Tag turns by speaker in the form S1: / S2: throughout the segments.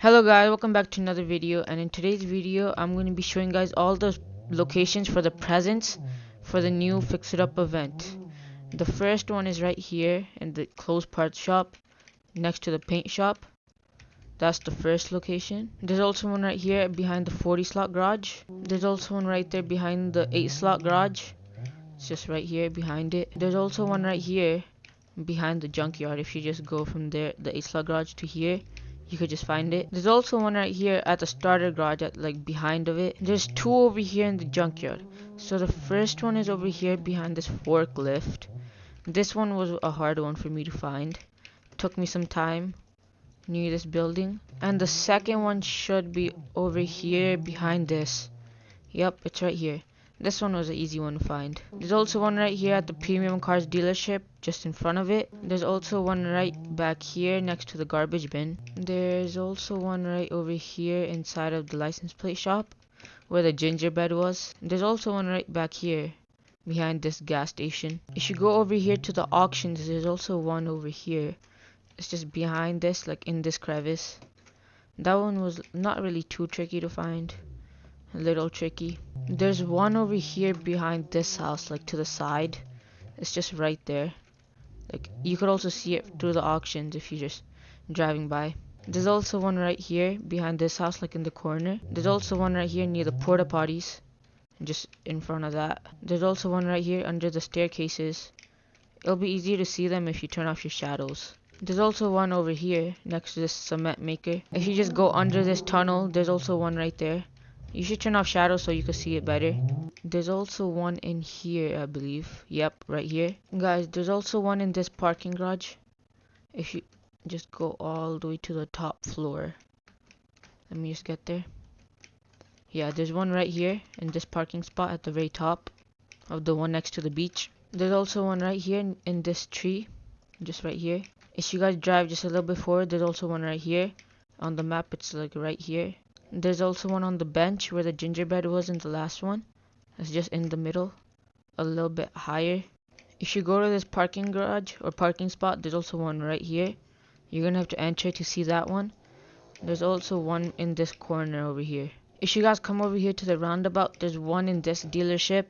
S1: Hello guys, welcome back to another video, and in today's video I'm going to be showing guys all the locations for the presents for the new Fix It Up event. The first one is right here in the clothes parts shop next to the paint shop. That's the first location. There's also one right here behind the 40 slot garage. There's also one right there behind the 8 slot garage. It's just right here behind it. There's also one right here behind the junkyard. If you just go from there, the 8 slot garage to here, you could just find it. There's also one right here at the starter garage at like behind of it. There's two over here in the junkyard. So the first one is over here behind this forklift. This one was a hard one for me to find. Took me some time near this building. And the second one should be over here behind this. Yep, it's right here. This one was an easy one to find. There's also one right here at the Premium Cars dealership, just in front of it. There's also one right back here next to the garbage bin. There's also one right over here inside of the license plate shop, where the gingerbread was. There's also one right back here, behind this gas station. If you go over here to the auctions, there's also one over here. It's just behind this, like in this crevice. That one was not really too tricky to find. A little tricky. There's one over here behind this house, like to the side. It's just right there. Like you could also see it through the auctions if you're just driving by. There's also one right here behind this house, like in the corner. There's also one right here near the porta potties, just in front of that. There's also one right here under the staircases. It'll be easier to see them if you turn off your shadows. There's also one over here next to this cement maker. If you just go under this tunnel, there's also one right there. You should turn off shadows so you can see it better. There's also one in here, I believe. Yep, right here. Guys, there's also one in this parking garage. If you just go all the way to the top floor. Let me just get there. Yeah, there's one right here in this parking spot at the very top of the one next to the beach. There's also one right here in this tree. Just right here. If you guys drive just a little bit forward, there's also one right here. On the map, it's like right here. There's also one on the bench where the gingerbread was in the last one. It's just in the middle, a little bit higher. If you go to this parking garage or parking spot, there's also one right here. You're gonna have to enter to see that one. There's also one in this corner over here. If you guys come over here to the roundabout, there's one in this dealership,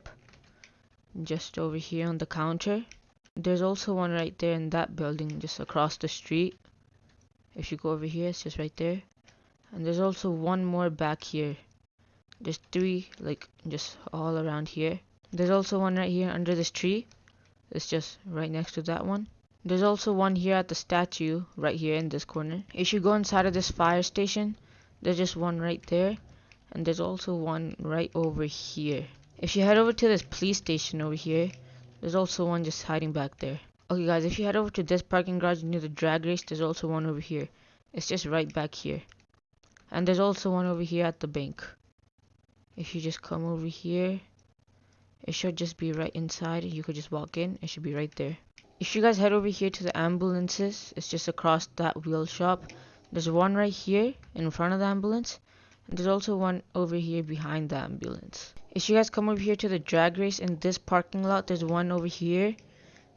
S1: just over here on the counter. There's also one right there in that building, just across the street. If you go over here, it's just right there. And there's also one more back here. There's three, like, just all around here. There's also one right here under this tree. It's just right next to that one. There's also one here at the statue, right here in this corner. If you go inside of this fire station, there's just one right there. And there's also one right over here. If you head over to this police station over here, there's also one just hiding back there. Okay guys, if you head over to this parking garage near the drag race, there's also one over here. It's just right back here. And there's also one over here at the bank. If you just come over here, it should just be right inside. You could just walk in. It should be right there. If you guys head over here to the ambulances, it's just across that wheel shop. There's one right here in front of the ambulance. And there's also one over here behind the ambulance. If you guys come over here to the drag race in this parking lot, there's one over here.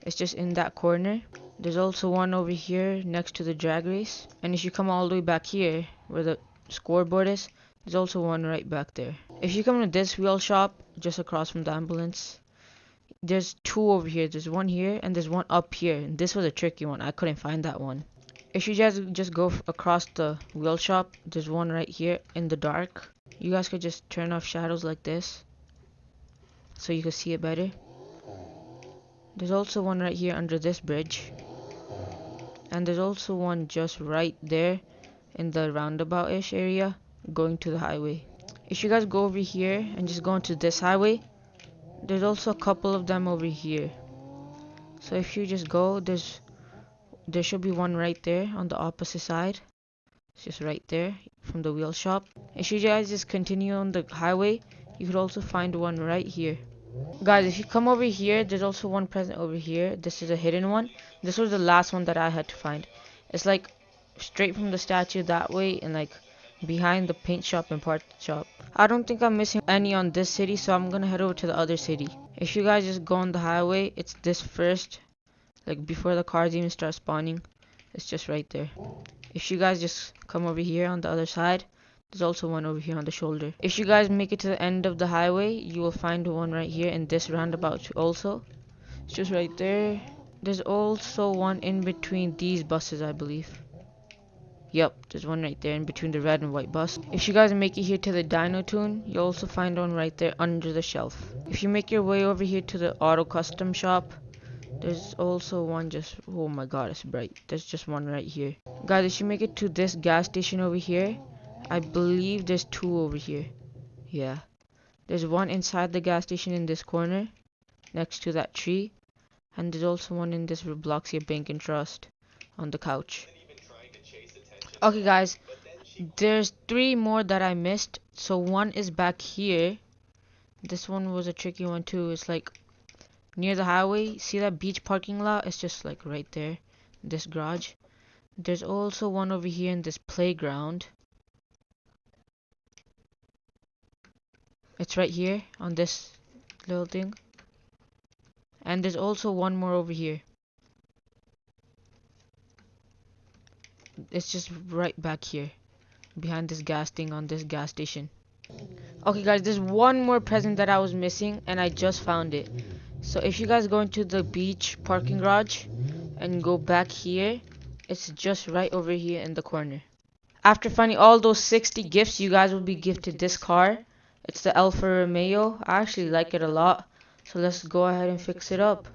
S1: It's just in that corner. There's also one over here next to the drag race. And if you come all the way back here where the scoreboard is, there's also one right back there. If you come to this wheel shop just across from the ambulance, there's two over here. There's one here and there's one up here, and this was a tricky one. I couldn't find that one. If you guys just go across the wheel shop, there's one right here in the dark. You guys could just turn off shadows like this so you can see it better. There's also one right here under this bridge, and there's also one just right there in the roundabout-ish area going to the highway. If you guys go over here and just go into this highway, there's also a couple of them over here. So if you just go, there should be one right there on the opposite side. It's just right there from the wheel shop. If you guys just continue on the highway, you could also find one right here. Guys, if you come over here, there's also one present over here. This is a hidden one. This was the last one that I had to find. It's like straight from the statue that way and like behind the paint shop and part shop. I don't think I'm missing any on this city, so I'm gonna head over to the other city. If you guys just go on the highway, it's this first, like before the cars even start spawning. It's just right there. If you guys just come over here on the other side, there's also one over here on the shoulder. If you guys make it to the end of the highway, you will find one right here in this roundabout also. It's just right there. There's also one in between these buses, I believe. Yep, there's one right there in between the red and white bus. If you guys make it here to the Dino Tune, you'll also find one right there under the shelf. If you make your way over here to the auto custom shop, there's also one just, oh my god, it's bright. There's just one right here. Guys, if you make it to this gas station over here, I believe there's two over here. Yeah. There's one inside the gas station in this corner, next to that tree. And there's also one in this Robloxia Bank and Trust on the couch. Okay guys, there's three more that I missed. So one is back here. This one was a tricky one too. It's like near the highway. See that beach parking lot? It's just like right there, this garage. There's also one over here in this playground. It's right here on this little thing. And there's also one more over here. It's just right back here, behind this gas thing on this gas station. Okay guys, there's one more present that I was missing and I just found it. So if you guys go into the beach parking garage and go back here, it's just right over here in the corner. After finding all those 60 gifts, you guys will be gifted this car. It's the Alfa Romeo. I actually like it a lot. So let's go ahead and fix it up.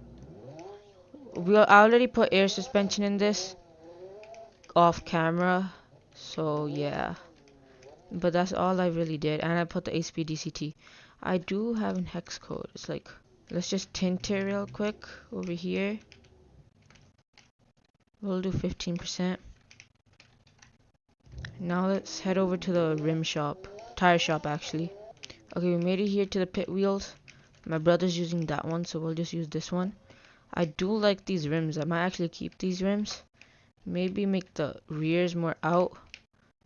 S1: I already put air suspension in this off camera. So yeah. But that's all I really did. And I put the ASP-DCT. I do have an hex code. It's like, let's just tint it real quick over here. We'll do 15%. Now let's head over to the rim shop. Tire shop actually. Okay, we made it here to the pit wheels. My brother's using that one, so we'll just use this one. I do like these rims. I might actually keep these rims. Maybe make the rears more out.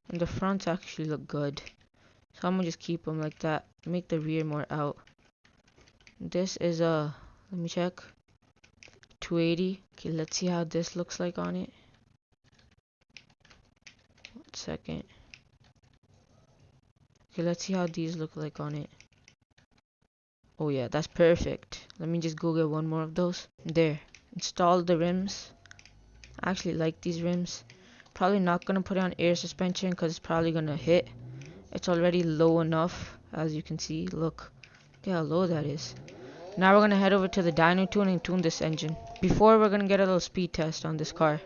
S1: And the fronts actually look good. So I'm gonna just keep them like that. Make the rear more out. This is a, let me check. 280. Okay, let's see how this looks like on it. 1 second. Okay, let's see how these look like on it. Oh yeah, that's perfect. Let me just go get one more of those. There. Install the rims. I actually like these rims. Probably not gonna put it on air suspension because it's probably gonna hit. It's already low enough, as you can see. Look how low that is. Now we're gonna head over to the dyno tune and tune this engine. Before, we're gonna get a little speed test on this car.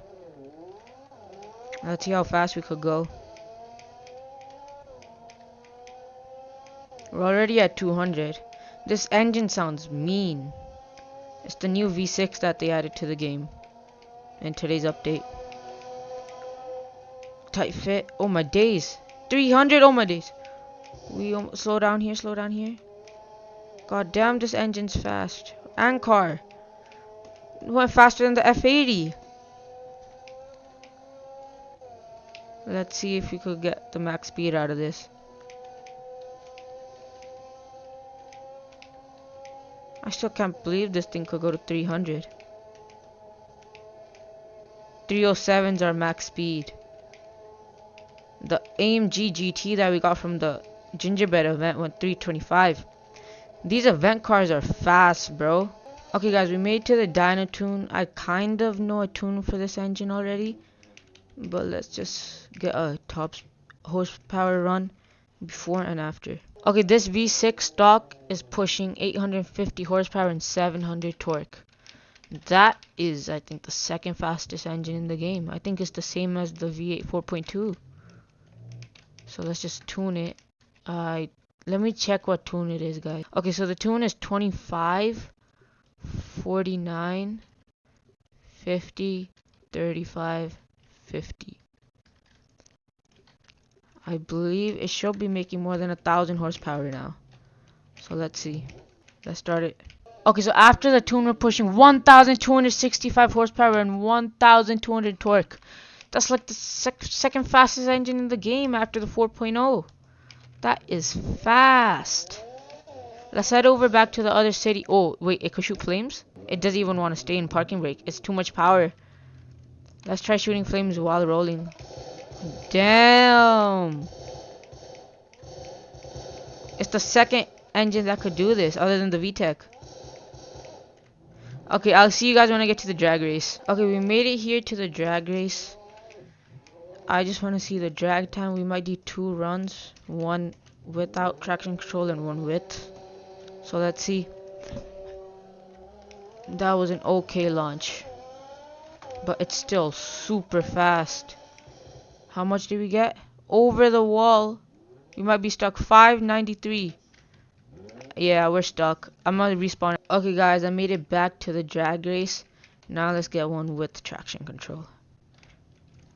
S1: Let's see how fast we could go. We're already at 200. This engine sounds mean. It's the new V6 that they added to the game in today's update. Tight fit. Oh my days. 300. Oh my days. We slow down here. Slow down here. God damn, this engine's fast. And car. It went faster than the F80. Let's see if we could get the max speed out of this. I still can't believe this thing could go to 300. 307's our max speed. The AMG GT that we got from the Gingerbread event went 325. These event cars are fast, bro. Okay guys, we made it to the dyno tune. I kind of know a tune for this engine already, but let's just get a top horsepower run before and after. Okay, this V6 stock is pushing 850 horsepower and 700 torque. That is, I think, the second fastest engine in the game. I think it's the same as the V8 4.2. So let's just tune it. Let me check what tune it is, guys. Okay, so the tune is 25, 49, 50, 35, 50. I believe it should be making more than 1,000 horsepower now. So let's see. Let's start it. Okay, so after the tune, we're pushing 1,265 horsepower and 1,200 torque. That's like the second fastest engine in the game after the 4.0. That is fast. Let's head over back to the other city. Oh, wait, it could shoot flames? It doesn't even want to stay in parking brake. It's too much power. Let's try shooting flames while rolling. Damn. It's the second engine that could do this other than the VTEC. Okay, I'll see you guys when I get to the drag race. Okay, we made it here to the drag race. I just want to see the drag time. We might do 2 runs. One without traction control and one with. So let's see. That was an okay launch. But it's still super fast. How much did we get? Over the wall. We might be stuck. 593. Yeah, we're stuck. I'm gonna respawn. Okay guys, I made it back to the drag race. Now let's get one with traction control.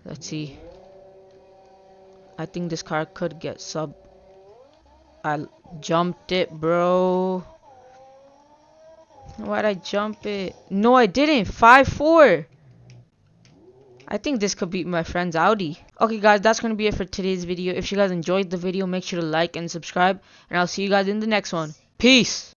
S1: Let's see. I think this car could get sub. I jumped it, bro. Why'd I jump it? No, I didn't. 5-4. I think this could beat my friend's Audi. Okay guys, that's going to be it for today's video. If you guys enjoyed the video, make sure to like and subscribe. And I'll see you guys in the next one. Peace.